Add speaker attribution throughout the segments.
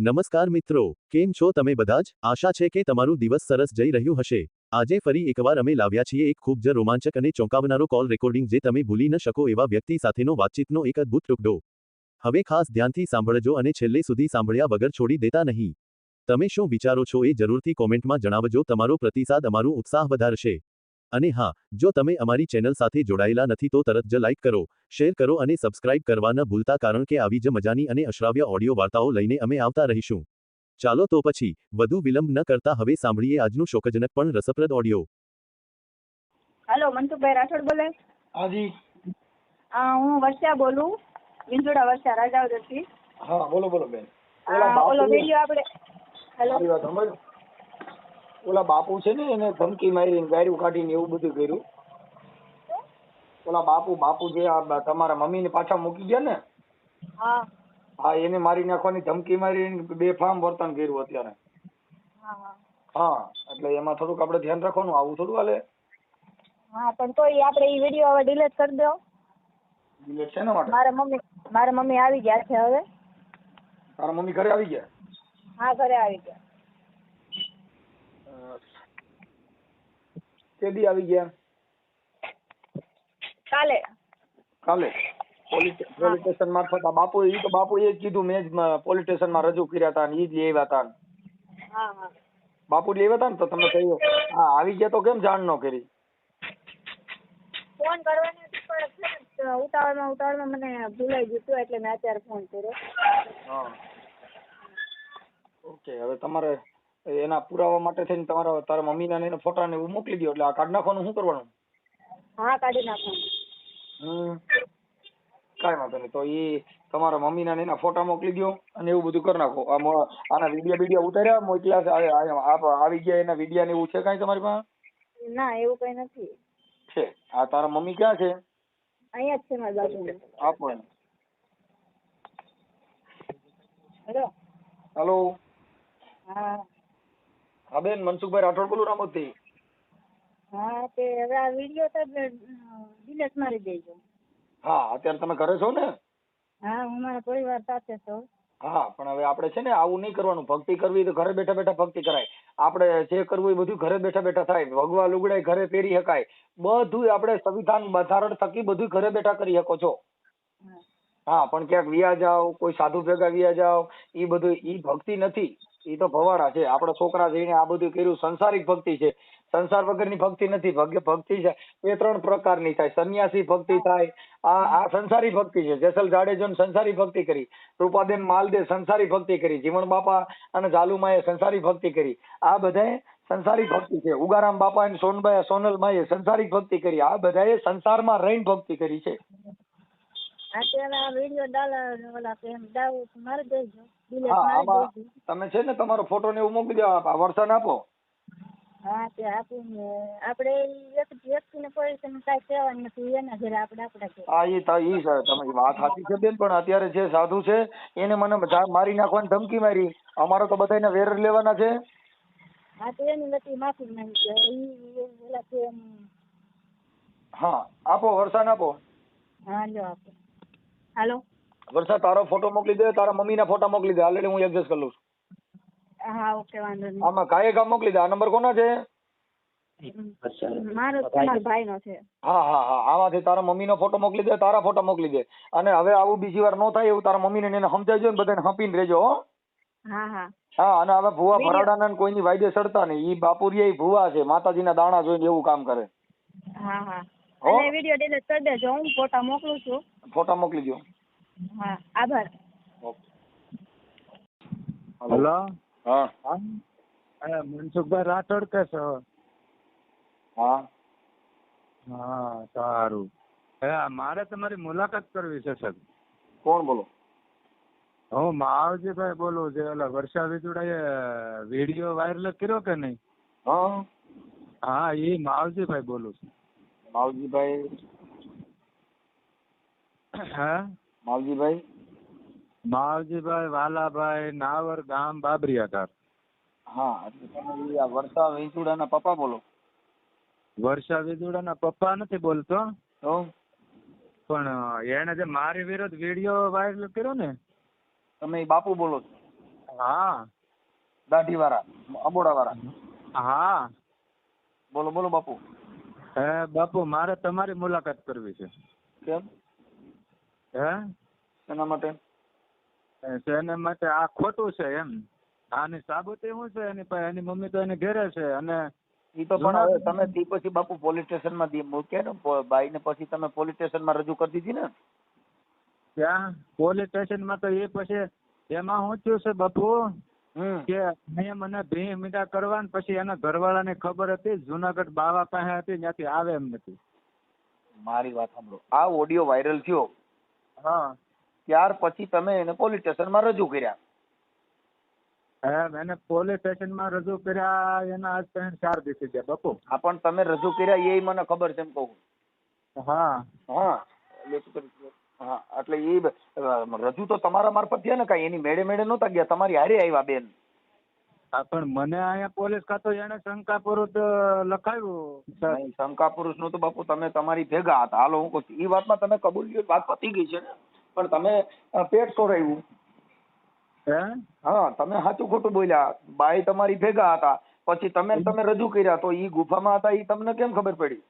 Speaker 1: નમસ્કાર મિત્રો, કેમ છો તમે બધા જ? આશા છે કે તમારું દિવસ સરસ જઈ રહ્યું હશે. આજે ફરી એકવાર અમે લાવ્યા છીએ એક ખૂબ જ રોમાંચક અને ચોંકાવનારો કોલ રેકોર્ડિંગ જે તમે ભૂલી ન શકો એવા વ્યક્તિ સાથેનો વાતચીતનો એક અદ્ભુત ટુકડો. હવે ખાસ ધ્યાનથી સાંભળજો અને છેલ્લે સુધી સાંભળ્યા વગર છોડી દેતા નહીં. તમે શું વિચારો છો એ જરૂરથી કોમેન્ટમાં જણાવજો. તમારો પ્રતિસાદ અમારું ઉત્સાહ વધારશે. અને હા, જો તમે અમારી ચેનલ સાથે જોડાયેલા નથી તો તરત જ લાઈક કરો, શેર કરો અને સબસ્ક્રાઇબ કરવા ન ભૂલતા, કારણ કે આવી જ મજાની અને અશ્રાવ્ય ઓડિયો વાર્તાઓ લઈને અમે આવતા રહીશું. ચાલો તો પછી વધુ વિલંબ ન કરતા હવે સાંભળીએ આજનું શોકજનક પણ રસપ્રદ ઓડિયો.
Speaker 2: હેલો, મનસુખભાઈ રાઠોડ બોલે?
Speaker 3: હાજી.
Speaker 2: હું વર્ષા બોલું, વિંજોડા વર્ષા રાજાવદરથી.
Speaker 3: હા, બોલો બોલો બેન.
Speaker 2: ઓલો વિડીયો આપણે હેલો
Speaker 3: મારી વાત સાંભળ. ઓલા બાપુ છે ને, એને ધમકી મારીને ગાયરું કાઢીને એવું બધું કર્યું. ઓલા બાપુ જે આ તમારા મમ્મીને પાછા મૂકી ગયા ને,
Speaker 2: હા
Speaker 3: હા, એને મારી નાખવાની ધમકી મારીને બેફામ વર્તન કર્યું અત્યારે.
Speaker 2: હા
Speaker 3: હા, એટલે એમાં થોડુંક આપણે ધ્યાન રાખવાનું. આવું થોડું હાલે.
Speaker 2: હા, પણ તોય આપણે એ વિડીયો હવે ડિલીટ કરી દો.
Speaker 3: ડિલેટ શેના માટે?
Speaker 2: મારા મમ્મી આવી ગયા છે હવે.
Speaker 3: તારા મમ્મી ઘરે આવી ગયા?
Speaker 2: હા, ઘરે આવી ગયા.
Speaker 3: તે દી આવી ગયા?
Speaker 2: કાલે.
Speaker 3: પોલીસ સ્ટેશન મારફત આ બાપુએ જ કીધું. મેં જ પોલીસ સ્ટેશનમાં રજૂ કર્યા હતા ને એ જ લઈ આવ્યા હતા.
Speaker 2: હા
Speaker 3: બાપુ લઈ આવ્યા હતા ને તો તમે કહ્યું હા આવી ગયા તો કેમ જાણ ન કરી?
Speaker 2: ફોન કરવાની હતી પણ ઉતાવળમાં મને ભૂલાઈ ગયું હતું એટલે મેં અત્યારે ફોન કર્યો.
Speaker 3: હા, ઓકે. હવે તમારે એના પુરાવા માટે થઈને તારા મમ્મીના ને એના ફોટા ને એવું મોકલી દો. એટલે આ કાઢ નાખવાનું શું કરવાનું?
Speaker 2: હા, કાઢી નાખવાનું.
Speaker 3: કાંઈ વાંધો નહીં. તો એ તમારા મમ્મીના ને એના ફોટા મોકલી દો અને એવું બધું કરી નાખો. આના વિડીયો ઉતાર્યા મોકલ્યા છે? આવી ગયા એના વિડીયો ને એવું છે કાંઈ તમારી પાસે?
Speaker 2: ના, એવું કઈ નથી.
Speaker 3: છે. આ તારા મમ્મી ક્યાં છે?
Speaker 2: અહીંયા જ છે મારી બાજુમાં.
Speaker 3: આપો એને.
Speaker 2: હેલો.
Speaker 3: હેલો.
Speaker 2: હા
Speaker 3: હા બેન, મનસુખભાઈ રાઠોડ બોલું, રામોદથી.
Speaker 2: હા, તે હવે આ વિડીયો તો ડિલીટ મારી દેજો.
Speaker 3: હા, અત્યારે તમે ઘરે છો ને?
Speaker 2: હા, હું મારા પરિવાર સાથે છું.
Speaker 3: હા, પણ હવે આપણે છે ને આવું નહીં કરવાનું. ભક્તિ કરવી તો ઘરે બેઠા બેઠા ભક્તિ કરાય. આપણે જે કરવું એ બધું ઘરે બેઠા બેઠા થાય. ભગવા લુગડાય ઘરે પહેરી શકાય. બધું આપણે સંવિધાન બંધારણ થકી બધું ઘરે બેઠા કરી શકો છો. હા, પણ ક્યાંક વિયા જાવ, કોઈ સાધુ ભેગા વિયા જાવ, એ બધું ઈ ભક્તિ નથી. એ તો ભવાડા છે. આપણા છોકરા જઈને આ બધું કર્યું સંસારિક ભક્તિ છે. સંસાર વગરની ભક્તિ નથી. ભક્તિ છે એ 3 પ્રકારની થાય. સંન્યાસી ભક્તિ થાય. આ સંસારી ભક્તિ છે. જેસલ જાડેજાને સંસારી ભક્તિ કરી, રૂપાબેન માલદે સંસારી ભક્તિ કરી, જીવણ બાપા અને જાલુમાએ સંસારી ભક્તિ કરી. આ બધાએ સંસારી ભક્તિ છે. ઉગારામ બાપા અને સોનલમાએ સંસારી ભક્તિ કરી. આ બધાએ સંસારમાં રહીને ભક્તિ કરી છે.
Speaker 2: અત્યારે આ વિડીયો મારી દેજો.
Speaker 3: હા, આમાં તમે છે ને તમારો ફોટો ને એવું મોકલી દો. વરસાદ આપો.
Speaker 2: હા, તે આપીને આપણે વ્યક્તિને કોઈ કાંઈ કહેવાનું નથી. એના ઘરે આપણે આપણા ઘરે.
Speaker 3: હા, ઈ તમારી વાત સાચી છે બેન, પણ અત્યારે જે સાધુ છે એને મને મારી નાખવાની ધમકી મારી. અમારો તો બધાને વેર લેવાના છે.
Speaker 2: હા, તો એની વચ્ચે માફી માંગી છે.
Speaker 3: હા, આપો વરસાદ આપો.
Speaker 2: હા, લો આપો. હાલો.
Speaker 3: વરસાદ તારો ફોટો મોકલી દે, તારા મમ્મીના ફોટા મોકલી દે. ઓલરેડી હું એડજસ્ટ કરી લઉં છું.
Speaker 2: હા, ઓકે, વાંધો નહીં.
Speaker 3: આમાં કામ મોકલી દે. આ નંબર કોનો છે?
Speaker 2: મારો મારા ભાઈનો છે.
Speaker 3: હા હા હા, આમાંથી તારા મમ્મીનો ફોટો મોકલી દે, તારા ફોટા મોકલી દે. અને હવે આવું બીજી વાર ન થાય એવું તારા મમ્મીને એને સમજાવજો ને બધાને હપીને રહેજો. હો.
Speaker 2: હા હા
Speaker 3: હા, અને હવે ભુવા ભરાડાના કોઈની વાયદે સડતા નહીં. ઈ બાપુરિયા ભુવા છે, માતાજીના દાણા જોઈને એવું કામ કરે.
Speaker 2: હા હા, અને વિડીયો ડિલીટ કરી દેજો. હું ફોટા મોકલું છું.
Speaker 3: ફોટા મોકલી દો.
Speaker 2: હા, આભાર.
Speaker 4: હેલો.
Speaker 3: હા
Speaker 4: હા, મનસુખભાઈ રાઠોડ કે છો?
Speaker 3: હા
Speaker 4: હા, સારું. મારે તમારી મુલાકાત કરવી છે સર.
Speaker 3: કોણ બોલો?
Speaker 4: હું માવજીભાઈ બોલું. જે ઓલા વર્ષા વિજુડાએ વિડીયો વાયરલ કર્યો કે નહીં?
Speaker 3: હા
Speaker 4: હા, એ માવજીભાઈ બોલું છું.
Speaker 3: માવજીભાઈ?
Speaker 4: હા, માવજીભાઈ વાલાભાઈ, નાવર ગામ, બાબરિયાધાર.
Speaker 3: હા, એટલે તમે આ વર્ષા વેંચુડાના પપ્પા બોલો?
Speaker 4: વર્ષા વિજુડાના પપ્પા નથી બોલતો,
Speaker 3: તો
Speaker 4: પણ એને જે મારી વિરુદ્ધ વિડીયો વાયરલ કર્યો ને,
Speaker 3: તમે બાપુ બોલો છો?
Speaker 4: હા
Speaker 3: દાઢી વાળા અબોડા વાળા?
Speaker 4: હા.
Speaker 3: બોલો બોલો બાપુ.
Speaker 4: હે બાપુ, મારે તમારી મુલાકાત કરવી છે.
Speaker 3: કેમ?
Speaker 4: હે
Speaker 3: એના માટે?
Speaker 4: એના માટે આ ખોટું છે એમ. આની સાબુતી શું છે એની પાસે? એની મમ્મી તો એને ઘેરે છે. અને
Speaker 3: ઈ તો પણ હવે તમે તી પછી બાપુ પોલીસ સ્ટેશનમાં મૂકે ને બાઈ ને, પછી તમે પોલીસ સ્ટેશનમાં રજૂ કરી દીધી ને?
Speaker 4: ત્યાં પોલીસ સ્ટેશનમાં તો એ પછી એમાં શું થયું છે બાપુ કે મેં મને 2 મીઠા કરવા ને પછી એના ઘરવાળાને ખબર હતી, જુનાગઢ બાવા પાસે હતી, ત્યાંથી આવે એમ નથી.
Speaker 3: મારી વાત સાંભળો, આ ઓડિયો વાયરલ થયો
Speaker 4: હા.
Speaker 3: ત્યાર પછી તમે એને પોલીસ સ્ટેશનમાં રજૂ કર્યા?
Speaker 4: એને પોલીસ સ્ટેશનમાં રજૂ કર્યા એના આજ 3-4 દિવસ થયા બાપુ.
Speaker 3: હા, પણ તમે રજૂ કર્યા એ મને ખબર છે એમ કહું.
Speaker 4: હા
Speaker 3: હા હા, એટલે એ રજૂ તો તમારા મારફત થયા ને, કાંઈ એની મેળે મેળે નહોતા ગયા, તમારી હારે આવ્યા બેન.
Speaker 4: હા, પણ મને અહીંયા પોલીસ ખાતો એને શંકા પુરુષ લખાયું.
Speaker 3: નહીં, શંકા પુરુષ નું તો બાપુ તમે તમારી ભેગા હતા. હાલો હું કહું, એ વાતમાં તમે કબૂલ, વાત પતી ગઈ છે ને, પણ તમે પેટ સોરાયું.
Speaker 4: હે?
Speaker 3: હા, તમે સાચું ખોટું બોલ્યા. બાઈ તમારી ભેગા હતા, પછી તમે રજૂ કર્યા, તો ઈ ગુફામાં હતા એ તમને કેમ ખબર પડી?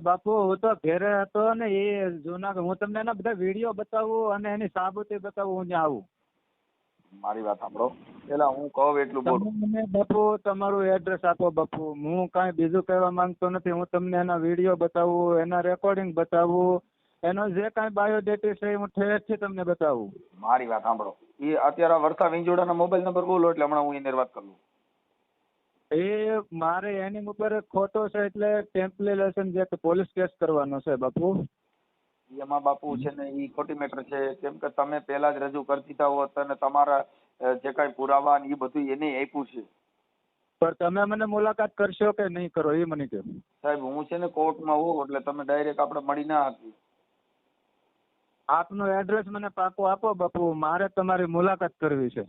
Speaker 4: બાપુ હું તો ઘેરે હતો ને, એ જુનાગઢ. હું તમને એના બધા વિડીયો બતાવું અને એની સાબુતી બતાવું, હું ત્યાં આવું.
Speaker 3: મારી વાત સાંભળો, પેલા હું કહું એટલું બોલું.
Speaker 4: તમે મને બાપુ તમારું એડ્રેસ આપો બાપુ. હું કાંઈ બીજું કહેવા માંગતો નથી. હું તમને એના વિડીયો બતાવું, એના રેકોર્ડિંગ બતાવું, એનો જે કાંઈ બાયોડેટા છે હું ઠેરથી તમને બતાવું.
Speaker 3: મારી વાત સાંભળો, એ અત્યારે વર્ષા વિંજોડાના મોબાઈલ નંબર બોલો એટલે હમણાં હું એની વાત કરું.
Speaker 4: એ મારે એની ઉપર ખોટો છે એટલે ટેમ્પલેશન જે પોલીસ કેસ કરવાનો છે બાપુ.
Speaker 3: એમાં બાપુ છે ને એ ખોટી મેટર છે, કેમ કે તમે પેલા જ રજૂ કરી દીધા હોત અને તમારા જે કાંઈ પુરાવા ને એ બધું એને આપ્યું છે.
Speaker 4: પણ તમે મને મુલાકાત કરશો કે નહીં કરો એ મને કહો.
Speaker 3: સાહેબ હું છે ને કોર્ટમાં હોઉં એટલે તમે ડાયરેક્ટ આપણે મળી ના હતી.
Speaker 4: આપનું એડ્રેસ મને પાકું આપો બાપુ, મારે તમારી મુલાકાત કરવી છે.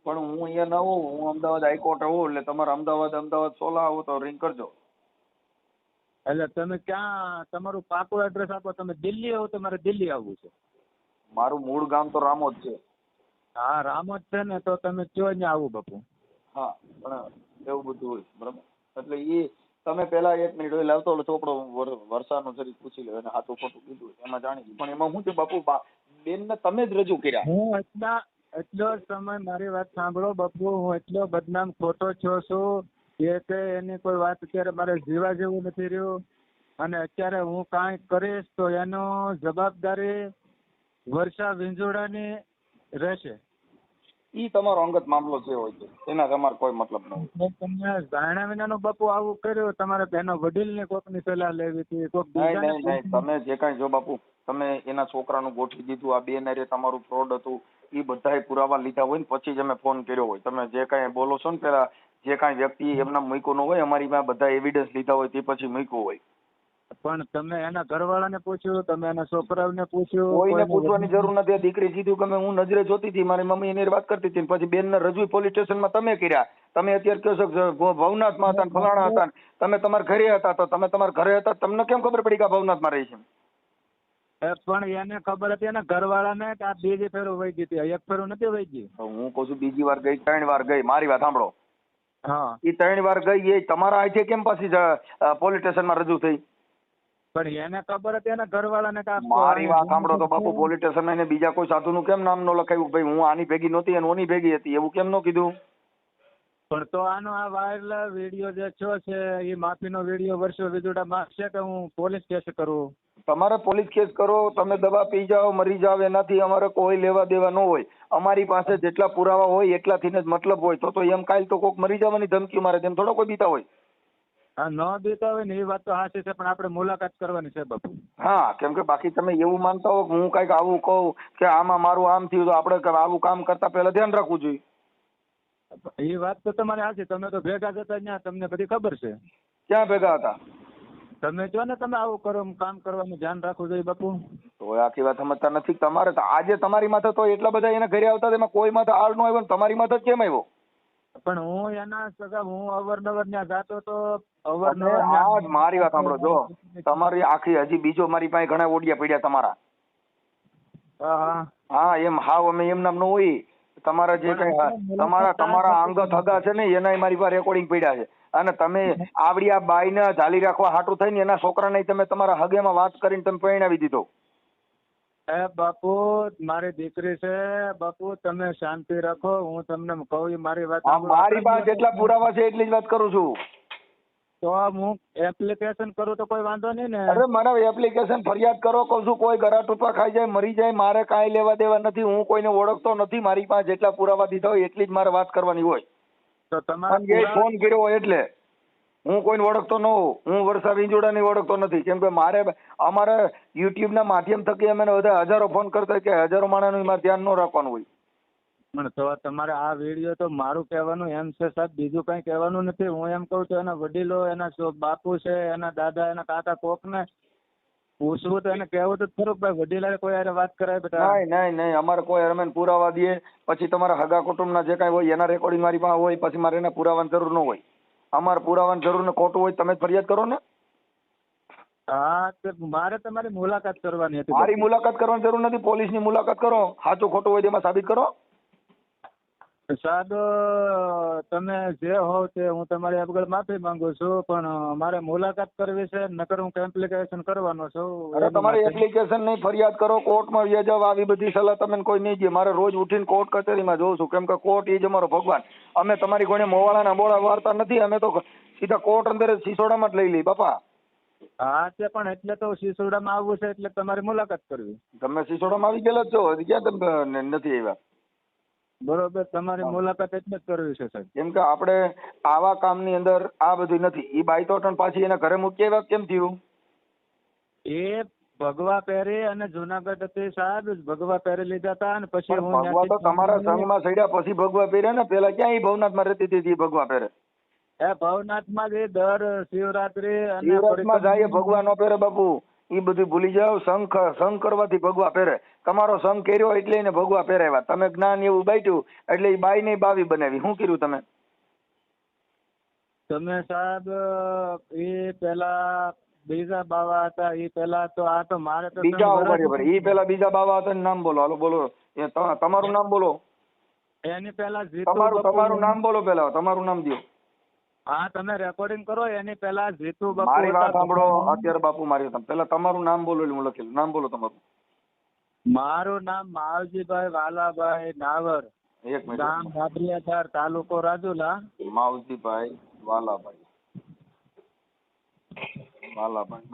Speaker 3: પણ હું અહીંયા ના હોઉં, હું અમદાવાદ હાઈકોર્ટે હોઉં, એટલે તમારે અમદાવાદ 16 આવો તો રિંગ કરજો.
Speaker 4: એટલે તમે ક્યાં તમારું પાકું એડ્રેસ આપો. તમે દિલ્હી આવો તો મારે દિલ્હી આવવું છે.
Speaker 3: મારું મૂળ ગામ તો રામોદ છે.
Speaker 4: હા રામોદ છે ને, તો તમે કયો ત્યાં આવું બાપુ.
Speaker 3: હા, પણ એવું બધું હોય બરાબર. એટલે એ તમે પેલા 1 મિનિટ હોય લાવતો ઓલો છોકરો વર્ષાનો જરી પૂછી લે, એને હાથું ખોટું કીધું એમાં જાણી. પણ એમાં શું છે બાપુ, બેન ને તમે જ રજૂ કર્યા.
Speaker 4: હું એટલો સમય મારી વાત સાંભળો બાપુ, હું એટલો બદનામ ખોટો થયો છું કે એની કોઈ વાત અત્યારે મારે જીવા જેવું નથી રહ્યું. અને અત્યારે હું કાંઈ કરીશ તો એનો જવાબદારી વર્ષા વિંજોડાની રહેશે.
Speaker 3: ઈ તમારો અંગત મામલો જે હોય છે એના તમારે કોઈ મતલબ ન હોય.
Speaker 4: તમે જાણ્યા વિનાનું બાપુ આવું કર્યું, તમારે એનો વડીલની કોકની સલાહ લેવી હતી, કોક
Speaker 3: નહીં, તમે જે કાંઈ જો બાપુ, તમે એના છોકરાનું ગોઠવી દીધું, આ બે નારે તમારું ફ્રોડ હતું, એ બધાય પુરાવા લીધા હોય ને પછી જ અમે ફોન કર્યો હોય. તમે જે કાંઈ બોલો છો ને, પેલા જે કાંઈ વ્યક્તિ એમના મૂક્યો ન હોય, અમારી પાસે બધા એવિડન્સ લીધા હોય તે પછી મૂક્યો હોય.
Speaker 4: પણ તમે એના ઘરવાળાને પૂછ્યું, તમે એના છોકરાઓને પૂછ્યું?
Speaker 3: કોઈને પૂછવાની જરૂર નથી. દીકરી કીધું કે હું નજરે જોતી હતી, મારી મમ્મી એની વાત કરતી હતી, પછી બેન ને રજૂ પોલીસ સ્ટેશનમાં તમે કર્યા. તમે અત્યારે કહો છો ભવનાથમાં હતા, ફલાણા હતા, તમે તમારા ઘરે હતા, તો તમે તમારા ઘરે હતા, તમને કેમ ખબર પડી કે ભવનાથમાં રહી છે?
Speaker 4: પણ એને ખબર હતી એના ઘરવાળાને કે આ બીજી ફેરો વહી ગઈ હતી, એક ફેરો નથી વહી ગઈ.
Speaker 3: હું કહું છું બીજી વાર ગઈ, 3 વાર ગઈ. મારી વાત સાંભળો,
Speaker 4: હા
Speaker 3: એ 3 વાર ગઈ, એ તમારા હાથે કેમ પાછી પોલીસ સ્ટેશનમાં રજૂ થઈ?
Speaker 4: પણ એને ખબર હતી એના ઘરવાળાને કે
Speaker 3: મારી વાત સાંભળો તો બાપુ, પોલીસ સ્ટેશનમાં એને બીજા કોઈ સાધુનું કેમ નામ ન લખાયું? ભાઈ હું આની ભેગી નહોતી અને ઓની ભેગી હતી, એવું કેમ ન કીધું?
Speaker 4: પણ તો આનો આ વાયરલ વિડીયો જે થયો છે એ માફીનો વિડીયો વર્ષો વિજોડા માંગશે કે હું પોલીસ કેસ કરું?
Speaker 3: તમારે પોલીસ કેસ કરો, તમે દવા પી જાઓ, મરી જાઓ, એનાથી અમારે કોઈ લેવા દેવા ન હોય. અમારી પાસે જેટલા પુરાવા હોય એટલાથી જ મતલબ હોય. તો એમ કાલ તો કોક મરી જવાની ધમકી મારે, તેમ થોડો કોઈ બીતા હોય.
Speaker 4: હા ન દેતા હોય ને એ વાત તો સાચી છે, પણ આપણે મુલાકાત કરવાની છે બાપુ.
Speaker 3: હા, કેમ કે બાકી તમે એવું માનતા હો હું કઈક આવું કહું કે આમાં મારું આમ થયું, તો આપણે આવું કામ કરતા પહેલા ધ્યાન રાખવું જોઈએ.
Speaker 4: એ વાત તો તમારી સાચી. તમે તો ભેગા જતા ત્યાં, તમને બધી ખબર છે.
Speaker 3: ક્યાં ભેગા હતા?
Speaker 4: તમે જો ને તમે આવું કરો, કામ કરવાનું ધ્યાન રાખવું જોઈએ બાપુ.
Speaker 3: તો આખી વાત સમજતા નથી. તમારે તો આજે તમારી માથે તો એટલા બધા એના ઘરે આવતા, એમાં કોઈ માથે આળ ન આવ્યો, તમારી માથે કેમ આવ્યો?
Speaker 4: પણ હું એના સગા, હું અવારનવાર ત્યાં જાતો તો અવારનવાર.
Speaker 3: મારી વાત સાંભળો, જો તમારી આખી હજી બીજો મારી પાસે ઘણા ઓડિયા પડ્યા તમારા.
Speaker 4: હા
Speaker 3: હા, એમ હાવ અમે એમ નામ ન હોય. તમારા જે કઈ તમારા અંગત હગા છે ને એના મારી પાસે રેકોર્ડિંગ પડ્યા છે, અને તમે આવડી આ બાઈને ઝાલી રાખવા હાટું થઈને એના છોકરાને તમે તમારા હગેમાં વાત કરીને તમે પરણાવી દીધો.
Speaker 4: એ બાપુ મારી દીકરી છે બાપુ, તમે શાંતિ રાખો. હું તમને કહું ઈ મારી વાત
Speaker 3: મારી પાસે જેટલા પુરાવા છે એટલી જ વાત કરું છું.
Speaker 4: તો હું એપ્લિકેશન કરું તો કોઈ વાંધો નહીં ને?
Speaker 3: અરે મને એપ્લિકેશન ફરિયાદ કરો કહું છું. કોઈ ગરા ટૂંપા ખાઈ જાય મરી જાય મારે કાંઈ લેવા દેવા નથી. હું કોઈને ઓળખતો નથી. મારી પાસે જેટલા પુરાવા દીધા હોય એટલી જ મારે વાત કરવાની હોય.
Speaker 4: તો તમારા
Speaker 3: ફોન કર્યો હોય એટલે હું કોઈને ઓળખતો ન હોઉં. હું વર્ષા વિંજોડાને ઓળખતો નથી. કેમ કે અમારે યુટ્યુબ ના માધ્યમ થકી અમે બધા હજારો ફોન કરતા કે હજારો માણસનું મારે ધ્યાન ન રાખવાનું હોય.
Speaker 4: પણ તો તમારે આ વિડીયો તો મારું કહેવાનું એમ છે સાહેબ, બીજું કઈ કહેવાનું નથી. હું એમ કહું છું એના વડીલો, એના બાપુ છે, એના દાદા, એના કાકા, કોકને પૂછવું તો એને કહેવું તો ખરું ભાઈ વડીલાએ કોઈ હારે વાત કરાય બેટા?
Speaker 3: નહીં અમારે કોઈ અમે પુરાવા દઈએ પછી તમારા હગા કુટુંબના જે કાંઈ હોય એના રેકોર્ડિંગ મારી પાસે હોય, પછી મારે એના પુરાવાની જરૂર ન હોય. અમારે પુરાવાની જરૂર ને ખોટું હોય તમે જ ફરિયાદ કરો ને.
Speaker 4: હા તો મારે તમારી મુલાકાત કરવાની હતી.
Speaker 3: મારી મુલાકાત કરવાની જરૂર નથી. પોલીસની મુલાકાત કરો. સાચું ખોટું હોય તેમાં સાબિત કરો.
Speaker 4: સાહેબ તમે જે હોવ તે હું તમારી આગળ માફી માંગુ છું, પણ મારે મુલાકાત કરવી છે, નકર હું એપ્લિકેશન કરવાનો છું.
Speaker 3: અરે તમારી એપ્લિકેશન નહીં, ફરિયાદ કરો, કોર્ટમાં વ્યા જાવ. આવી બધી સલાહ તમે કોઈ નહીં દે. મારે રોજ ઉઠીને કોર્ટ કચેરીમાં જોઉં છું. કેમ કે કોર્ટ એ જ અમારો ભગવાન. અમે તમારી કોઈને મોવાળાના બોળા વાર્તા નથી. અમે તો સીધા કોર્ટ અંદર સિસોડામાં જ લઈ લઈ બાપા.
Speaker 4: હા તે પણ એટલે તો સિસોડામાં આવવું છે, એટલે તમારી મુલાકાત કરવી.
Speaker 3: તમે સિસોડામાં આવી ગયેલા જ છો, ક્યાં તમે નથી આવ્યા?
Speaker 4: બરોબર, તમારી મુલાકાત એટલે જ કરવી છે સાહેબ.
Speaker 3: કેમ કે આપણે આવા કામની અંદર આ બધું નથી. એ બાઈ તો પાછી એના ઘરે મૂકી આવ્યા કેમ થયું?
Speaker 4: એ ભગવા પહેરી અને જુનાગઢ હતી સાહેબ, ભગવા પહેરી લીધા હતા અને પછી હું
Speaker 3: ભગવા તો તમારા સંઘમાં સડ્યા પછી ભગવા પહેરે ને. પેલા ક્યાં એ ભવનાથમાં રહેતી હતી ભગવા પહેરે?
Speaker 4: એ ભવનાથમાં જે દર શિવરાત્રી અને
Speaker 3: શિવરાત્રીમાં જાય ભગવા ન પહેરે બાપુ. એ બધું ભૂલી જાવ. સંઘ કરવાથી ભગવા પહેરે. તમારો સંઘ કર્યો એટલે એને ભગવા પહેરાવ્યા. તમે જ્ઞાન એવું બાટ્યું એટલે એ બાઈ ને બાવી બનાવી. શું કર્યું તમે?
Speaker 4: તમે સાહેબ એ પેલા બીજા બાવા હતા. એ પેલા તો આ તો મારે તો
Speaker 3: બીજા બરાબર. એ પેલા બીજા બાવા હતા. નામ બોલો. હાલો બોલો. તમારું નામ બોલો.
Speaker 4: એની પેલા
Speaker 3: તમારું નામ બોલો. પેલા તમારું નામ દો.
Speaker 4: હા તમે રેકોર્ડિંગ કરો. એની પેલા જીતુ બાપુ.
Speaker 3: મારી વાત સાંભળો અત્યારે બાપુ. મારી પેલા તમારું નામ બોલો એટલે હું લખેલું. નામ બોલો તમારું.
Speaker 4: મારું નામ માવજીભાઈ વાલાભાઈ નાવર,
Speaker 3: એક મિનિટ.
Speaker 4: ગામ બાબરિયાધાર, તાલુકો રાજુલા.
Speaker 3: માવજીભાઈ વાલાભાઈ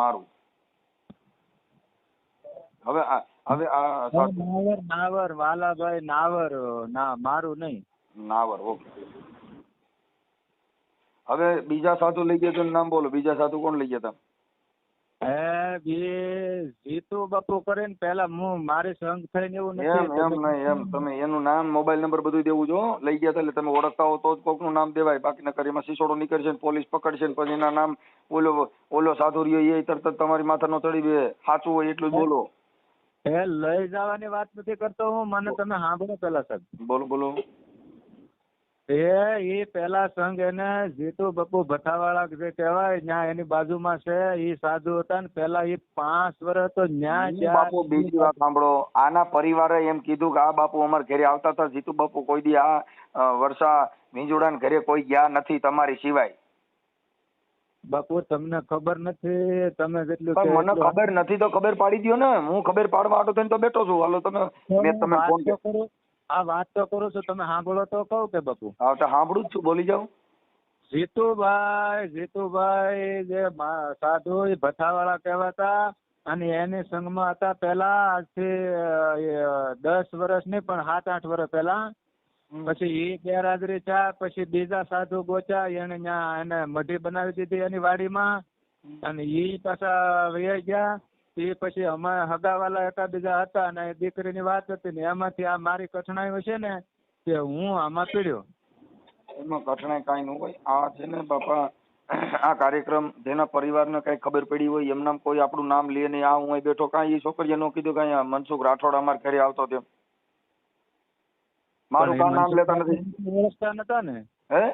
Speaker 3: મારું. હવે
Speaker 4: નાવર વાલાભાઈ નાવર. ના મારું નહીં,
Speaker 3: નાવર. ઓકે. હવે બીજા સાધુ લઈ ગયા નામ બોલો. બીજા સાધુ કોણ લઈ ગયા હતા?
Speaker 4: જીતુ બાપુ કરીને પેલા હું મારી સંઘ થઈને એવું નથી.
Speaker 3: એમ નહીં. એમ તમે એનું નામ, મોબાઈલ નંબર બધું દેવું જો. લઈ ગયા હતા એટલે તમે ઓળખતા હો તો જ કોક નું નામ દેવાય. બાકી નકર એમાં સિસોડો નીકળશે, પોલીસ પકડશે, પછી એના નામ ઓલો સાધુ રહ્યો એ તરત તરત તમારી માથા નો ચડી બે. સાચું હોય એટલું જ બોલો.
Speaker 4: એ લઈ જવાની વાત નથી કરતો હું. મને તમે સાંભળો પેલા સાહેબ.
Speaker 3: બોલો.
Speaker 4: એ પેલા સંઘ એને જીતુ બાપુ ભથ્થાવાળા જે કહેવાય ત્યાં એની બાજુમાં છે. એ સાધુ હતા ને પેલા એ 5 વર્ષ તો ન્યા.
Speaker 3: બાપુ બીજી વાત સાંભળો. આના પરિવારે એમ કીધું કે આ બાપુ અમારા ઘરે આવતા હતા. જીતુ બાપુ કોઈ દી આ વર્ષા વિંજોડા ઘરે કોઈ ગયા નથી તમારી સિવાય.
Speaker 4: બાપુ તમને ખબર નથી. તમે જેટલું
Speaker 3: મને ખબર નથી તો ખબર પાડી દો ને. હું ખબર પાડવા આટો થઈને તો બેઠો છું. હાલો તમે ફોન કરો.
Speaker 4: આ વાત તો કરું છું, તમે સાંભળો તો કહું કે બાપુ?
Speaker 3: હા તો સાંભળું જ છું. બોલી જાઓ.
Speaker 4: જીતુભાઈ જે સાધુ ભથ્થાવાળા કહેવાતા અને એની સંઘમાં હતા પેલા. આજથી 10 વર્ષ નહીં પણ 7-8 વર્ષ પેલા. પછી એ ગેરહાજરી થયા. પછી બીજા સાધુ ગોચ્યા. એને એને મઢી બનાવી દીધી એની વાડીમાં. અને એ પાછા વહી ગયા. એ પછી અમે હગાવાલા એકાબીજા હતા અને દીકરીની વાત હતી ને એમાંથી આ મારી કઠણાઈ છે ને કે હું આમાં પીડ્યો.
Speaker 3: એમાં કઠણાઈ કાંઈ ન હોય. આ છે ને બાપા આ કાર્યક્રમ જેના પરિવારને કઈ ખબર પડી હોય એમના કોઈ આપણું નામ લે નહીં. આ હું બેઠો કાંઈ એ છોકરીએ નો કીધું કાંઈ મનસુખ રાઠોડ અમારા ઘરે આવતો તેમ. મારું કાં નામ લેતા નથી.
Speaker 4: ઓળખતા નતા ને.
Speaker 3: હે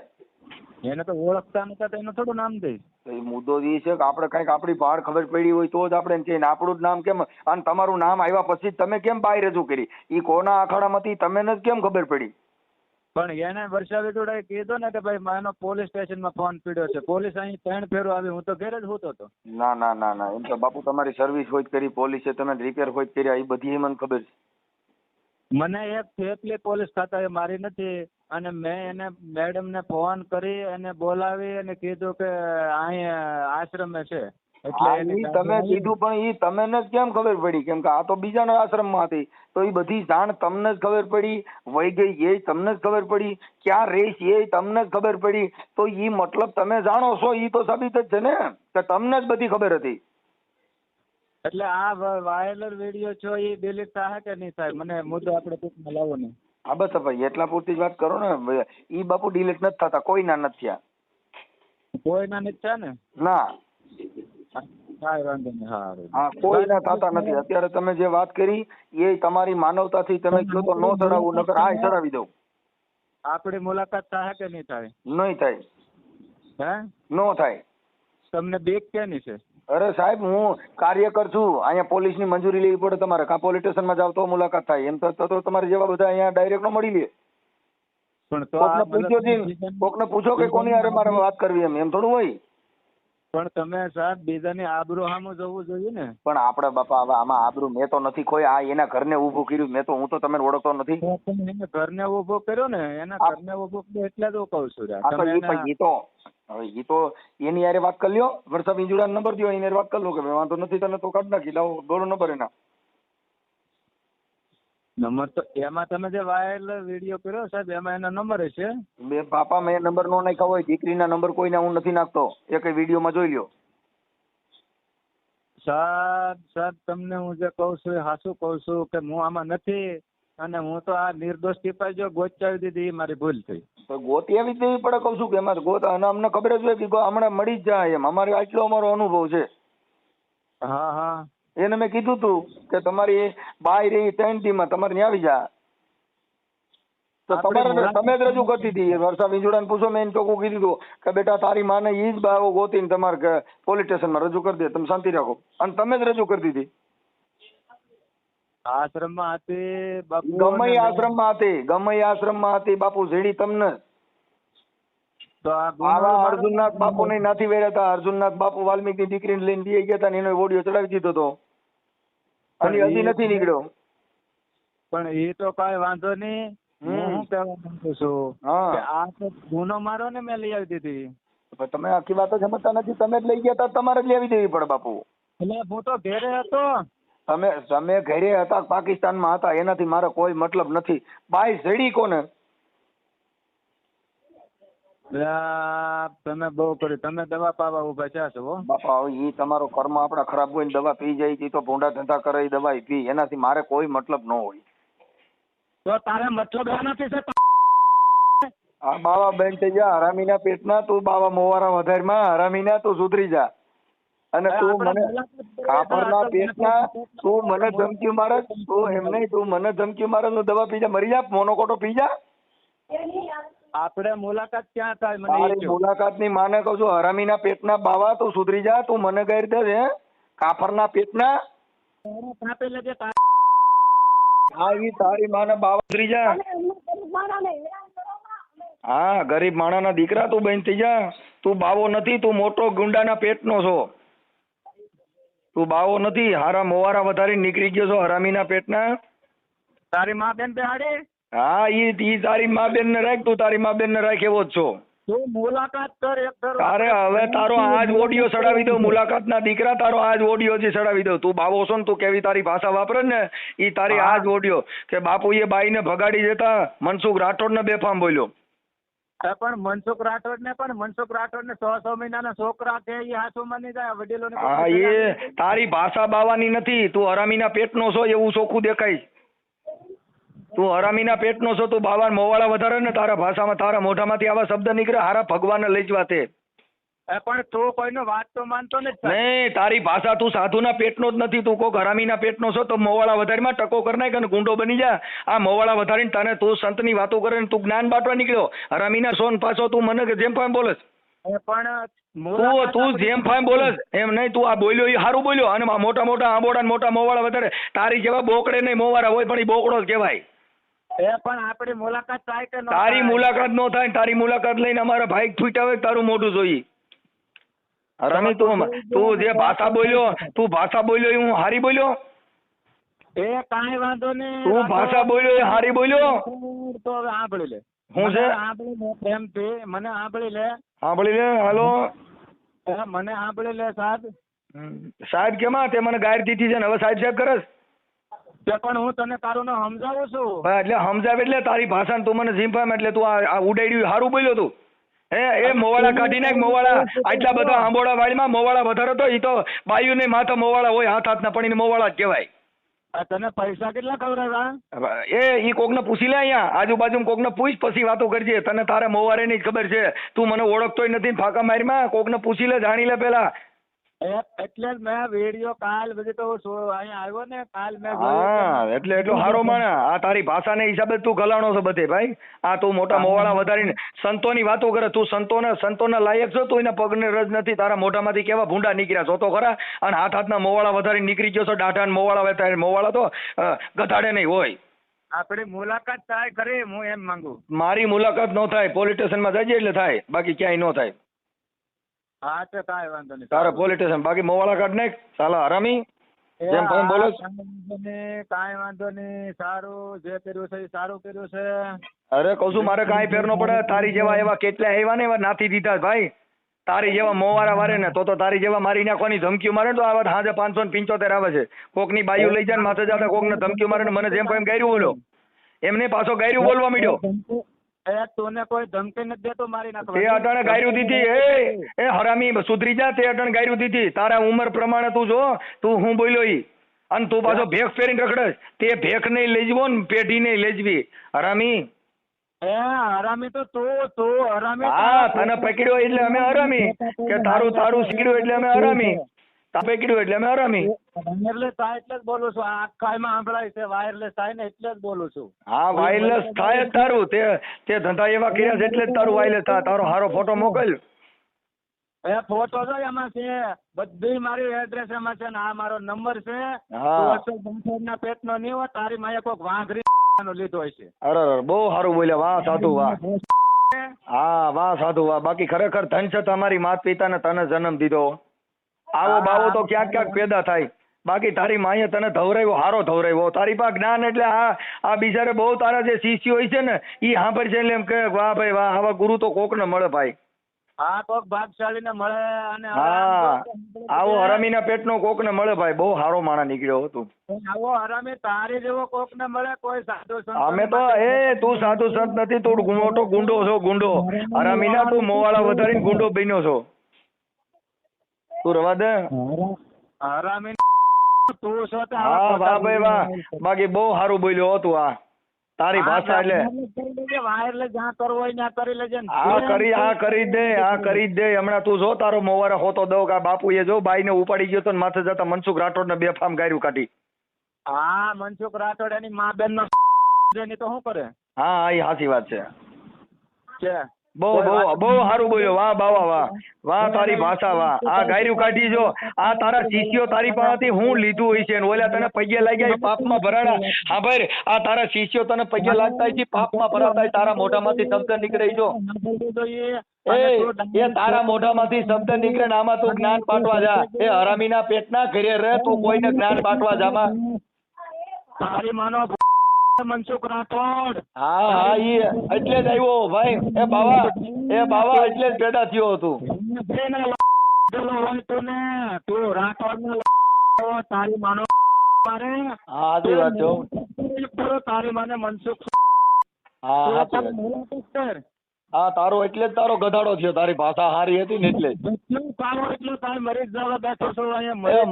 Speaker 4: એને તો ઓળખતા નતા તો એનું થોડું નામ દે.
Speaker 3: એ મુદ્દો એ છે કે આપણે કઈક આપણી બહાર ખબર પડી હોય તો જ આપણે કહીએ. આપણું જ નામ કેમ? અને તમારું નામ આવ્યા પછી તમે કેમ બાય રજૂ કરી? એ કોના અખાડામાંથી તમને જ કેમ ખબર પડી?
Speaker 4: પણ એને વર્ષા વિદુડાએ કીધું ને કે ભાઈ માનો પોલીસ સ્ટેશનમાં ફોન પીડ્યો છે. પોલીસ અહીં 3 ફેરો આવી, હું તો ઘેર જ હોતો હતો.
Speaker 3: ના ના ના ના, એમ તો બાપુ તમારી સર્વિસ હોય જ કરી, પોલીસે તમે રિપેર હોય જ કર્યા, એ બધી મને ખબર છે.
Speaker 4: મને એક થેપલી પોલીસ ખાતાએ મારી નથી, અને મેં એને મેડમને ફોન કરી અને બોલાવી અને કીધું કે અહીં આશ્રમે છે. એટલે
Speaker 3: હા,
Speaker 4: એની
Speaker 3: ઈ તમે કીધું, પણ ઈ તમને જ કેમ ખબર પડી? કેમ કે આ તો બીજાના આશ્રમમાં હતી, તો એ બધી જાણ તમને જ ખબર પડી. વહી ગઈ એ તમને જ ખબર પડી, ક્યાં રહીશ એ તમને જ ખબર પડી. તો ઈ મતલબ તમે જાણો છો, ઈ તો સાબિત જ છે ને કે તમને જ બધી ખબર હતી.
Speaker 4: એટલે આ વાયરલ વિડીયો છો એ ડિલીટ થાય કે નહીં થાય? મને મુદ્દો આપણે ટૂંકમાં લાવો ને.
Speaker 3: હા બસ ભાઈ, એટલા પૂરતી જ વાત કરો ને. ઈ બાપુ ડિલીટ નથી થતા, કોઈના નથી થયા.
Speaker 4: કોઈના નથી થયા ને?
Speaker 3: ના,
Speaker 4: કાંઈ વાંધો નહીં. હા,
Speaker 3: હા, કોઈના થતા નથી. અત્યારે તમે જે વાત કરી એ તમારી માનવતાથી તમે કહો તો નો ચડાવવું, નકર આ ચડાવી દઉં.
Speaker 4: આપણી મુલાકાત થાય કે નહીં થાય?
Speaker 3: નહીં થાય.
Speaker 4: હે?
Speaker 3: નો થાય.
Speaker 4: તમને બીક કેની છે?
Speaker 3: અરે સાહેબ, હું કાર્યકર છું. અહીંયા પોલીસની મંજૂરી લેવી પડે તમારે, કાં પોલીસ સ્ટેશનમાં જાવ તો મુલાકાત થાય. એમ તો તમારે જેવા બધા અહીંયા ડાયરેક્ટ નો મળી લે.
Speaker 4: પણ તો
Speaker 3: કોકને પૂછો છે, કોકને પૂછો કે કોની હારે મારે વાત કરવી, એમ થોડું હોય.
Speaker 4: પણ તમે સાહેબ બીજાની આબરૂ સામું જોવું જોઈએ ને.
Speaker 3: પણ આપણે બાપા હવે આમાં આબરૂ મેં તો નથી ખોઈ. આ એના ઘરને ઊભું કર્યું. મેં તો, હું તો તમને ઓળખતો નથી.
Speaker 4: એને ઘરને ઉભો કર્યો ને, એના ઘરને ઉભો કર્યો એટલે જ હું કહું છું.
Speaker 3: આ તો ઈ તો હવે ઈ તો એની હારે વાત કરી લ્યો. વર્ષા વિંજુડાનો નંબર દો, એની હારે વાત કરી લો કે ભાઈ વાંધો નથી, તને તો કાઢ નાખી લાવો, દોડો નંબર એના.
Speaker 4: નંબર તો એમાં તમે જે વાયરલ વિડીયો કર્યો સાહેબ, એમાં એનો નંબર હશે.
Speaker 3: બે પાપા, મેં નંબર નો નાખ્યા હોય. દીકરીના નંબર કોઈના હું નથી નાખતો. એક વિડીયોમાં જોઈ લ્યો.
Speaker 4: સાહેબ તમને હું જે કહું છું એ સાચું કહું છું કે હું આમાં નથી, અને હું તો આ નિર્દોષ સિપાઈ જો ગોચાવી દીધી એ મારી ભૂલ થઈ.
Speaker 3: તો ગોતી આવી જ દેવી પડે, કહું છું કે એમાં ગોત, અને અમને ખબર જ હોય કે હમણાં મળી જ જાય એમ. અમારે આટલો અમારો અનુભવ છે.
Speaker 4: હા હા,
Speaker 3: એને મેં કીધું તું કે તમારી બાઈ રહી 3 દી તમારે ત્યાં આવી જા. તો તમારે તમે જ રજૂ કરતી હતી. વર્ષા વિંજોડાને પૂછો, મેં એને ચોખ્ખું કીધું હતું કે બેટા તારી માને ઈ જ બાવો ગોતીને તમારે પોલીસ સ્ટેશનમાં રજૂ કરી દે, તમે શાંતિ રાખો. અને તમે જ રજૂ કરતી હતી.
Speaker 4: આશ્રમમાં હતી બાપુ,
Speaker 3: ગમે એ આશ્રમમાં હતી, ગમે એ આશ્રમમાં હતી બાપુ, જેડી તમને.
Speaker 4: તો
Speaker 3: આવા અર્જુનનાથ બાપુ ને નથી વેર્યા હતા. અર્જુનનાથ બાપુ વાલ્મીકી ની દીકરીને લઈને દઈ ગયા હતા ને એનો ઓડિયો ચડાવી દીધો હતો, અને હજી નથી નીકળ્યો.
Speaker 4: પણ એ તો કઈ વાંધો નહીં. હું કહેવા માંગુ છું
Speaker 3: હા,
Speaker 4: કે આ તો ગુનો મારો ને મેં લઈ આવી દીધી.
Speaker 3: તમે આખી વાત જ સમજતા નથી. તમે જ લઈ ગયા હતા, તમારે જ લેવી દેવી પડે બાપુ.
Speaker 4: એટલે હું તો ઘેરે હતો.
Speaker 3: તમે ઘરે હતા, પાકિસ્તાનમાં હતા, એનાથી મારો કોઈ મતલબ નથી. બાઈ જડી કોને?
Speaker 4: તમે બહુ કર્યું. તમે દવા પાવા ઉભા થયા છો
Speaker 3: બાપા. હવે ઈ તમારો કર્મ આપડા ખરાબ હોય ને દવા પી જાય, ઈ તો ભૂંડા ધંધા કરે, ઈ દવા પી, એનાથી મારે કોઈ મતલબ ન હોય.
Speaker 4: તો તારે મતલબ એનાથી છે.
Speaker 3: આ બાવા બેન થઈ જા, હરામીના પેટના. તું બાવા મોવારા વધારમાં, હરામીના તું સુધરી જા. અને તું મને કાપડના પેટના, તું મને ધમકી મારે, તું એમ નહીં, તું મને ધમકી મારે, તું દવા પી જા, મરી જા, મોનોકોટો પી જા.
Speaker 4: આપણે મુલાકાત ક્યાં થાય મને
Speaker 3: તારી મુલાકાતની માને કહું છું, હરામીના પેટના બાવા તું સુધરી જા. તું મને ગેર દે છે કાપડના પેટના. આવી તારી માને બાવા સુધરી જા. હા, ગરીબ માણાના દીકરા તું બેન થઈ જા. તું બાવો નથી, તું મોટો ગુંડાના પેટનો છો. તું બાવો નથી, હારા મોવારા વધારી નીકળી ગયો છો હરામીના પેટના.
Speaker 4: તારી મા બેન બેહાડી.
Speaker 3: હા, ઈ તારી મા બેન ને રાખ, તું તારી મા બેન ને રાખ એવો જ છો.
Speaker 4: તું મુલાકાત કર એક દર.
Speaker 3: તારે હવે તારો આજ ઓડિયો ચડાવી દઉં, મુલાકાતના દીકરા, તારો આજ ઓડિયો જે ચડાવી દઉં. તું બાવો છો ને, તું કેવી તારી ભાષા વાપરે ને, ઈ તારી આજ ઓડિયો કે બાપુએ બાઈને ભગાડી દેતા મનસુખ રાઠોડ ને બેફામ બોલ્યો.
Speaker 4: પણ મનસુખ રાઠોડ ને 6 મહિનાના છોકરા છે, એ હાથું માની જાય વડીલો.
Speaker 3: હા, એ તારી ભાષા બાવાની નથી. તું હરામીના પેટનો છો એવું ચોખ્ખું દેખાય. તું હરામીના પેટનો છો, તું બાવા મોવાળા વધારે ને, તારા ભાષામાં, તારા મોઢામાંથી આવા શબ્દ નીકળે, હારા ભગવાનને લઈ જવા તે.
Speaker 4: પણ તું કોઈનો વાત તો માનતો નથી.
Speaker 3: નહીં, તારી ભાષા, તું સાધુના પેટનો જ નથી. તું કોક હરામીના પેટનો છો, તો મોવાળા વધારીમાં ટકો કરી નાખ અને ગુંડો બની જા. આ મોવાળા વધારીને તને તું સંતની વાતો કરે ને તું જ્ઞાન બાંટવા નીકળ્યો. હરામીના સોન પાછો તું મને જેમ ફામ બોલસ.
Speaker 4: પણ
Speaker 3: તું જેમ ફામ બોલસ એમ નહીં. તું આ બોલ્યો એ સારું બોલ્યો. અને મોટા મોટા આંબોડા મોટા મોવાળા વધારે તારી જેવા બોકડે નહીં મોવાળા હોય, પણ એ બોકડો જ કહેવાય.
Speaker 4: એ પણ આપણી મુલાકાત થાય કે ન
Speaker 3: તારી
Speaker 4: થાય?
Speaker 3: મુલાકાત નો થાય, તારી મુલાકાત લઈને અમારા ભાઈ છૂટ્યા હોય તારું મોઢું જોઈએ. રમી તું જે ભાષા બોલ્યો એ હું હારી બોલ્યો?
Speaker 4: એ કાંઈ વાંધો નહીં.
Speaker 3: તું ભાષા બોલ્યો એ હારી બોલ્યો?
Speaker 4: તો હવે સાંભળી લે.
Speaker 3: હું છે?
Speaker 4: મને સાંભળી લે પ્રેમથી, મને સાંભળી લે.
Speaker 3: સાંભળી લે. હાલો
Speaker 4: મને સાંભળી લે સાહેબ.
Speaker 3: સાહેબ કેમાં તે મને ગાયર દીધી છે ને હવે સાહેબ કરસ?
Speaker 4: તે પણ હું તને તારું નામ સમજાવું છું.
Speaker 3: એટલે સમજાવે એટલે તારી ભાષા તું મને ઝીંફામ એટલે તું આ ઉડાડ્યું હારું બોલ્યો તું. એ મોવાળા કાઢી નાખ. મોવાળા આટલા બધા આંબોડા વાળીમાં મોવાળા વધારે તો ઈ તો બાયુ ને માથા મોવાળા હોય, હાથ હાથના પણ એને મોવાળા જ કહેવાય.
Speaker 4: તને પૈસા કેટલા ખવડાવ્યા?
Speaker 3: ઈ કોકને પૂછી લે, અહીંયા આજુબાજુ કોકને પૂછ પછી વાતો કરજે. તને તારે મોવારે ની ખબર છે, તું મને ઓળખતોય નથી ફાકા મારીમાં. કોકને પૂછી લે, જાણી લે પેલા.
Speaker 4: એટલે જ મેં વિડીયો કાલ બધી તો અહીંયા આવ્યો ને કાલ મેં
Speaker 3: હા એટલે એટલો હારો માણા. આ તારી ભાષાને હિસાબે તું ગલાણો છો બધે ભાઈ. આ તું મોટા મોવાળા વધારીને સંતોની વાતો કરે. તું સંતોના લાયક છો? તું એના પગને રજ નથી. તારા મોઢામાંથી કેવા ભૂંડા નીકળ્યા છો તો ખરા. અને હાથના મોવાળા વધારીને નીકળી ગયો છો. દાઢા મોવાળા વેતા મોવાળા તો ગધાડે નહીં હોય.
Speaker 4: આપણી મુલાકાત થાય ખરી, હું એમ માંગુ.
Speaker 3: મારી મુલાકાત ન થાય, પોલીસ સ્ટેશનમાં જજે એટલે થાય, બાકી ક્યાંય ન થાય.
Speaker 4: હા તો કાંઈ વાંધો નહીં.
Speaker 3: તારે પોલીસ સ્ટેશન, બાકી મોવાળા કાઢ નાખ સાલા હરામી. જેમ ભાઈ બોલો
Speaker 4: કાંઈ વાંધો નહીં. સારું જે કર્યું છે એ સારું કર્યું છે.
Speaker 3: અરે કહું છું મારે કાંઈ ફેર ન પડે. તારી જેવા એવા કેટલા આવ્યા ને એવા નાથી દીધા ભાઈ. તારી જેવા મોવાળા વારે ને તો તારી જેવા મારી નાખવાની ધમકીઓ મારે તો આવા હાજે 575 આવે છે. કોકની બાયુ લઈ જાય માથે જતા કોકને ધમકીઓ મારે ને મને જેમ એમ ગાયરું બોલો. એમને પાછો ગાયરું બોલવા માંડ્યો.
Speaker 4: તને કોઈ ધમકી નથી દેતો મારી નાખવા.
Speaker 3: તે અટાણે ગાયરું દીધી. એ હરામી સુધરી જા. તે અટાણે ગાયરું દીધી. તારા ઉંમર પ્રમાણે તું જો તું હું બોલ્યો ઈ. અને તું પાછો ભેખ ફેરીને રખડે. તે ભેખ નહીં લઈ જવો ને પેઢી નહીં લઈ જવી હરામી.
Speaker 4: હરામી તો તું હરામી.
Speaker 3: હા તને પકડ્યો એટલે અમે હરામી, કે તારું શીખડ્યું એટલે અમે હરામી. તા પકડ્યું એટલે અમે હરામી.
Speaker 4: વાયરલેસ થાય એટલે જ બોલું છું. આખામાં સાંભળાય છે વાયરલેસ થાય ને એટલે જ બોલું છું.
Speaker 3: હા વાયરલેસ થાય જ તારું. તે ધંધા એવા કર્યા છે એટલે જ તારું વાયરલેસ થાય. તારો હારો ફોટો મોકલ.
Speaker 4: ફોટો જો એમાં છે, બધી મારી એડ્રેસ એમાં છે ને આ મારો નંબર છે.
Speaker 3: હા
Speaker 4: ના પેટ નો નહીં હોય. તારી માએ કોઈક વાંઘરી લીધો હોય છે.
Speaker 3: અરે બહુ સારું બોલ્યા. વાહ સાધુ વાહ. હા વાહ સાધુ વાહ. બાકી ખરેખર ધન છે તમારી માતા પિતાને તને જન્મ દીધો. આવો બાવો તો ક્યાંક ક્યાંક પેદા થાય. બાકી તારી માએ તને ધવરાવ્યો, હારો ધવરાવ્યો. તારી પાસે જ્ઞાન એટલે આ બિચારે બહુ તારા જે શિષ્યો હોય છે ને ઈ સાંભળ છે એટલે એમ કે વાહ ભાઈ વાહ, આવા ગુરુ તો કોકને મળે ભાઈ.
Speaker 4: હા કોક ભાગશાળી ને મળે. અને
Speaker 3: હા આવો હરામીના પેટનો કોકને મળે ભાઈ. બહુ હારો માણસ નીકળ્યો હતો.
Speaker 4: આવો હરામી તારી જેવો કોક ને મળે કોઈ સાધુ સંત.
Speaker 3: અમે તો તું સાધુ સંત નથી, તું મોટો ગુંડો છો. ગુંડો હરામીના તું મોવાળા વધારીને ગુંડો બન્યો છો. તું રવા દે
Speaker 4: હરામી તું છો.
Speaker 3: હા વાહ ભાઈ વાહ. બાકી બહુ સારું બોલ્યો હતું. આ તારી ભાષા એટલે
Speaker 4: વાયરલેસ જ્યાં કરવો હોય ત્યાં કરી લેજે.
Speaker 3: કરી જ દે. હમણાં તું જો તારો મોવારે હોતો દઉં કે બાપુ એ જો બાઈ ને ઉપાડી ગયો તો માથે જતા મનસુખ રાઠોડ ને બેફામ ગાયરું કાઢી.
Speaker 4: હા મનસુખ રાઠોડ એની મા બેન નો તો શું કરે.
Speaker 3: હા એ સાચી વાત છે. બહુ સારું બોલ્યો. વાહ બાવા વાહ વાહ. તારી ભાષા વાહ. આ ગાયરું કાઢી જો. આ તારા શિષ્યો તારી પાસેથી હું લીધું હોય છે. ઓલા તને પગે લાગ્યા પાપમાં ભરાણા. હા ભાઈ આ તારા શિષ્યો તને પગે લાગતા હોય પાપમાં ભરાતા હોય. તારા મોઢામાંથી શબ્દ નીકળે જો. એ તારા મોઢામાંથી શબ્દ નીકળે ને આમાં તું જ્ઞાન પાટવા જા. એ હરામીના પેટના ઘરે રહે તું કોઈને જ્ઞાન પાટવા જામાં.
Speaker 4: તારી માનો મનસુખ રાઠોડ.
Speaker 3: હા ઈ એટલે જ આવ્યો ભાઈ. એ બાવા એટલે જ પેદા થયો હતું.
Speaker 4: તું રાઠોડ તારી માનો મારે.
Speaker 3: હા સાચી વાત છે.
Speaker 4: તારી માને મનસુખ.
Speaker 3: હા સાચી વાત. હા તારો એટલે જ તારો ગધાડો થયો. તારી ભાષા સારી હતી ને એટલે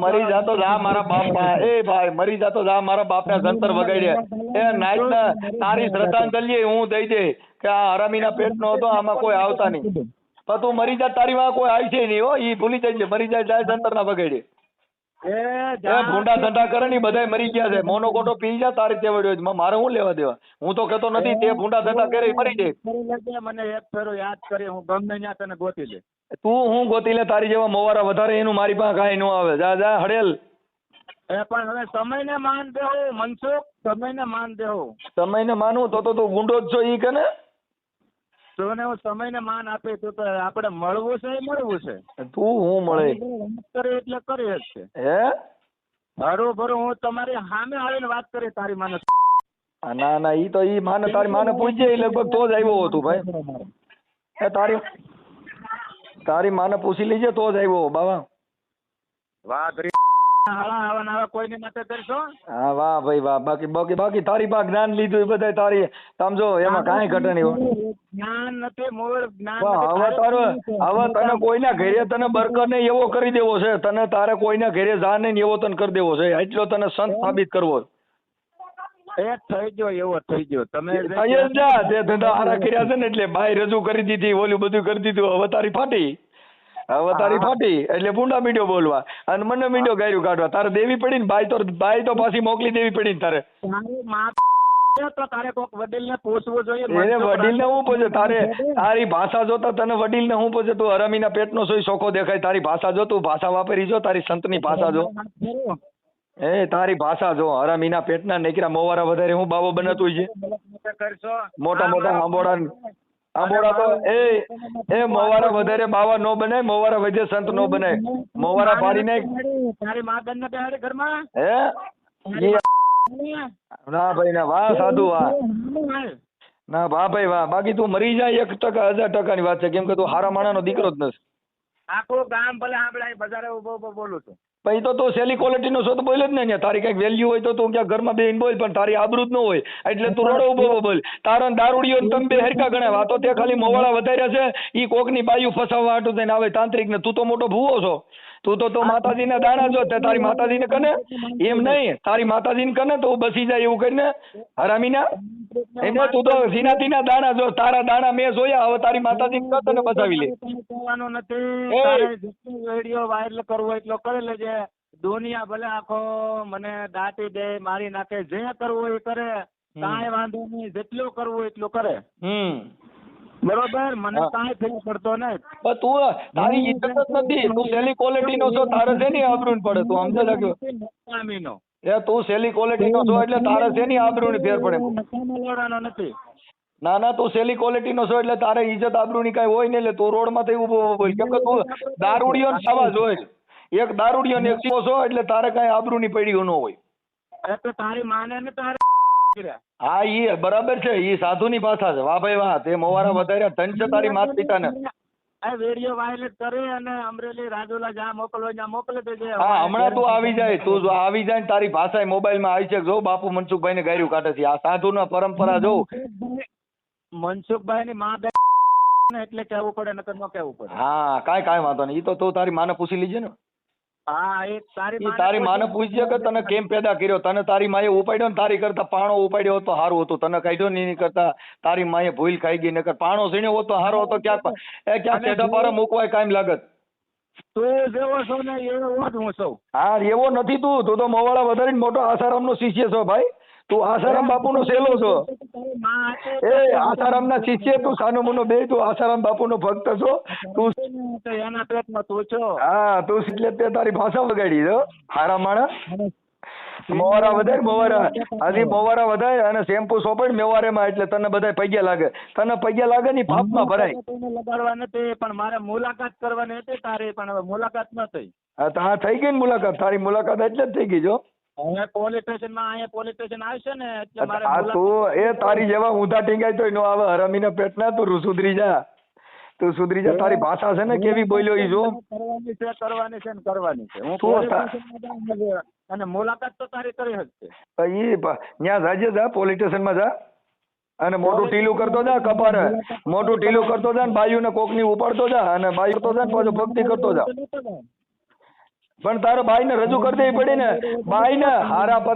Speaker 3: મરી જાતો જા મારા બાપ. એ ભાઈ મરી જાતો જા મારા બાપ ના જંતર વગાડ્યા. એ નાઈટ તારી શ્રદ્ધાંજલિ હું દઈ દે કે આ હરામીના પેટ નો હતો, આમાં કોઈ આવતા નહીં. તો તું મરી જા, તારી માં કોઈ આવી છે નહીં હો. ઈ ભૂલી જાય મરી જાય જંતર ના વગાડે. ભૂંડા ધંધા કરે ને બધા મરી ગયા છે. મોનો કોટો પી જા તારી તેવડ્યો. મારે શું લેવા દેવા. હું તો કેતો નથી. તે ભૂંડા ધંધા કરે મરી જાય.
Speaker 4: મને એક ફેરો યાદ કરી. હું ગમે ત્યાં તને ગોતી લે.
Speaker 3: તું હું ગોતી લે. તારી જેવા મોવારા વધારે એનું મારી પાસે કાંઈ ન આવે. જા હડેલ.
Speaker 4: પણ હવે સમયને માન દેવો મનસુખ, સમયને માન દેવો.
Speaker 3: સમયને માનવું તો તું ગુંડો જ છો ઈ કે ને?
Speaker 4: તને હું સમયને માન આપે તો આપણે મળવું છે એ મળવું છે.
Speaker 3: તું હું મળે
Speaker 4: રમત કરે એટલે કરી જ છે.
Speaker 3: હે?
Speaker 4: બરોબર, હું તમારી સામે આવીને વાત કરી તારી માને.
Speaker 3: ના ના, ઈ તો ઈ માને તારી માને પૂછજે, ઈ લગભગ તો જ આવ્યો હતો ભાઈ. એ તારી માને પૂછી લીજે તો જ આવ્યો બાવા.
Speaker 4: વાહ આવા કોઈની માટે કરશો?
Speaker 3: હા વાહ ભાઈ વાહ. બાકી તારી પાસે જ્ઞાન લીધું એ બધા તારી સમજો એમાં કાંઈ ઘટે નહીં હોય.
Speaker 4: જ્ઞાન નથી મૂળ જ્ઞાન
Speaker 3: હવે તને કોઈના ઘરે તને બરકર ને એવો કરી દેવો છે, તને તારે કોઈના ઘરે જા નહીં એવો તને કરી દેવો છે, એટલો તને સંત સાબિત કરવો.
Speaker 4: એ થઈ ગયો, એવો થઈ ગયો. તમે
Speaker 3: થઈ જ જા, તે ધંધા હારા કર્યા છે ને એટલે બાઈ રજૂ કરી દીધી, ઓલું બધું કરી દીધું. હવે તારી ફાટી એટલે ભૂંડા મીડિયો બોલવા અને મને મીડિયો ગાયરું કાઢવા. તારે દેવી પડી ને બાઈ તો પાછી મોકલી દેવી પડી ને તારે.
Speaker 4: તારે કોક વડીલ ને પૂછવું જોઈએ.
Speaker 3: એને વડીલ ને હું પૂછે? તારી ભાષા જોતા તને વડીલ ને હું પૂછે? તું હરામીના પેટનો સોય ચોખ્ખો દેખાય. તારી ભાષા જો, તું ભાષા વાપરી જો, તારી સંતની ભાષા જો. તારી ભાષા જો, હરામીના પેટના નીકળ્યા મોવારા વધારે હું બાવો બનાતું છે. મોટા આંબોડા તો એ મોવારા વધારે બાવા નો બનાય, મોવારા વધે સંત નો બનાય. મોવારા પાડી નાખ.
Speaker 4: તારી મા બેન ને બેહાડે ઘરમાં?
Speaker 3: હે ના ભાઈ ના, વાહ સાધુ વાહ. ના વાહ ભાઈ વાહ. બાકી તું મરી જાય 1% 1000% ની વાત છે, કેમ કે તું હારા માણાનો દીકરો જ નથી.
Speaker 4: આખું ગામ ભલે સાંભળાય, બજારે ઉભો બોલું છું.
Speaker 3: પછી તો તું સેલી ક્વોલિટી નો છો તો બોલે જ ને. તારી કઈક વેલ્યુ હોય તો તું ક્યાં ઘરમાં બેહીને બોલ, પણ તારી આબરૂ જ ન હોય એટલે તું રોડો ઉભો બોલ. તારા દારૂડીઓ તમે બે હરકા ગણાય. વાતો તે ખાલી મોવાળા વધાર્યા છે, ઈ કોકની બાયુ ફસાવવા હાટું થઈને આવે તાંત્રિક ને. તું તો મોટો ભૂવો છો. તું તો માતાજીના દાણા જો. તારી માતાજીને કને એમ નહીં, તારી માતાજીને કને તો બસી જાય એવું કરીને હરામીના એને. તું તો સીનાતીના દાણા જો. તારા દાણા મેં જોયા. હવે તારી માતાજીને કર તને બચાવી લે.
Speaker 4: કહેવાનું નથી. વિડીયો વાયરલ કરવો એટલો કરી લેજે. દુનિયા ભલે આખો મને દાટી દે, મારી નાખે, જે કરવું એ કરે, કાંઈ વાંધો નહીં. જેટલું કરવું એટલું કરે. બરોબર, મને કાંઈ ફેર પડતો નહીં.
Speaker 3: તું તારી ઇજ્જત જ નથી. તું સેલી ક્વોલિટી નો છો, તારે છે ની આબરૂ પડે. તું સમજે લાગ્યો? તું સેલી ક્વોલિટી નો છો એટલે તારે છે ની આબરૂ ની ફેર પડે.
Speaker 4: નથી.
Speaker 3: ના તું સેલી ક્વોલિટી નો છો એટલે તારે ઇજ્જત આબરૂ ની કઈ હોય ને એટલે તું રોડ માંથી ઉભો બોલ. કેમ કે તું દારૂડિયો ને સાવા જોઈ. એક દારૂડિયો ને એક સીવો છો એટલે તારે કઈ આબરૂ ની પડી ન હોય.
Speaker 4: તારી માને ને તારે
Speaker 3: હા ઈ બરાબર છે. ઈ સાધુ ની ભાષા છે. વાહ ભાઈ વાહ. તે મોવારા વધાર્યા ધન છે તારી માત પિતા ને.
Speaker 4: વિડીયો વાયરલ કરે અને અમરેલી રાજુલા જ્યાં મોકલવો ત્યાં મોકલી દેજે.
Speaker 3: હા હમણાં તું આવી જાય. તું જો આવી જાય ને તારી ભાષા મોબાઈલ માં આવી છે. જો બાપુ મનસુખભાઈ ને ગાયરું કાઢે છે. આ સાધુ ના પરંપરા જો.
Speaker 4: મનસુખભાઈ ની માં બેન એટલે કેવું પડે, નકર ન કેવું પડે.
Speaker 3: હા કાંઈ વાંધો નહીં. ઈ તો તું તારી માને પૂછી લીજે ને.
Speaker 4: હા એ
Speaker 3: તારી માને પૂછજે કે તને કેમ પેદા કર્યો. તને તારી માએ ઉપાડ્યો ને તારી કરતા પાણો ઉપાડ્યો તો સારું હતું. તને કાઢ્યો નહીં કરતા તારી માએ ભૂલ ખાઈ ગઈ. નકર પાણો સીણ્યો હોત તો સારો હતો. ક્યાંક સેઢા પારે મૂકવાય કાયમ લાગત.
Speaker 4: તું જેવો છો ને એવો જ હું છું.
Speaker 3: હા એવો નથી તું. તું તો મોવાળા વધારીને મોટો આસારામ નો શિષ્ય છો ભાઈ. તું આસારામ બાપુ નો સેલો છો. આસારામ ના શિષ્ય તું. સાનો મુનો બે તું આસારામ બાપુ નો ભક્ત છો તું.
Speaker 4: એના પેટમાં તું છો.
Speaker 3: હા તું એટલે તે તારી ભાષા વગાડી દો. હારા માણસ મોવારા વધારે. મોવારા હજી મોવારા વધારે અને શેમ્પુ સોપડ મેવારે માં એટલે તને બધા પૈયા લાગે. તને પૈયા લાગે ની પાપમાં ભરાય.
Speaker 4: લગાડવા નથી પણ મારે મુલાકાત કરવાની હતી તારી, પણ હવે મુલાકાત ન થઈ.
Speaker 3: હા થઈ ગઈ ને મુલાકાત. તારી મુલાકાત એટલે જ થઈ ગઈ. જો
Speaker 4: હવે પોલીસ સ્ટેશન માં અહીંયા પોલીસ સ્ટેશન આવશે ને એટલે મારે
Speaker 3: તું એ તારી જેવા ઊંધા ટીંગાય તો નો આવે. હરામીના પેટના તું સુધરી જા. તું સુધરી જા. તારી ભાષા છે ને કેવી બોલ્યો ઈ જો.
Speaker 4: કરવાની છે. હું અને મુલાકાત તો તારી કરી શકશે.
Speaker 3: ઈ ત્યાં જાજે જા. પોલીસ સ્ટેશન માં જા અને મોટું ટીલું કરતો જા. કપારે મોટું ટીલું કરતો જા ને બાયુ ને કોક ની ઉપાડતો જા અને બાયુ કરતો જા ને પાછો ભક્તિ કરતો જા. પણ તારે બાઈ ને રજૂ કરી દેવી પડી ને. બાઈ ને હારા પર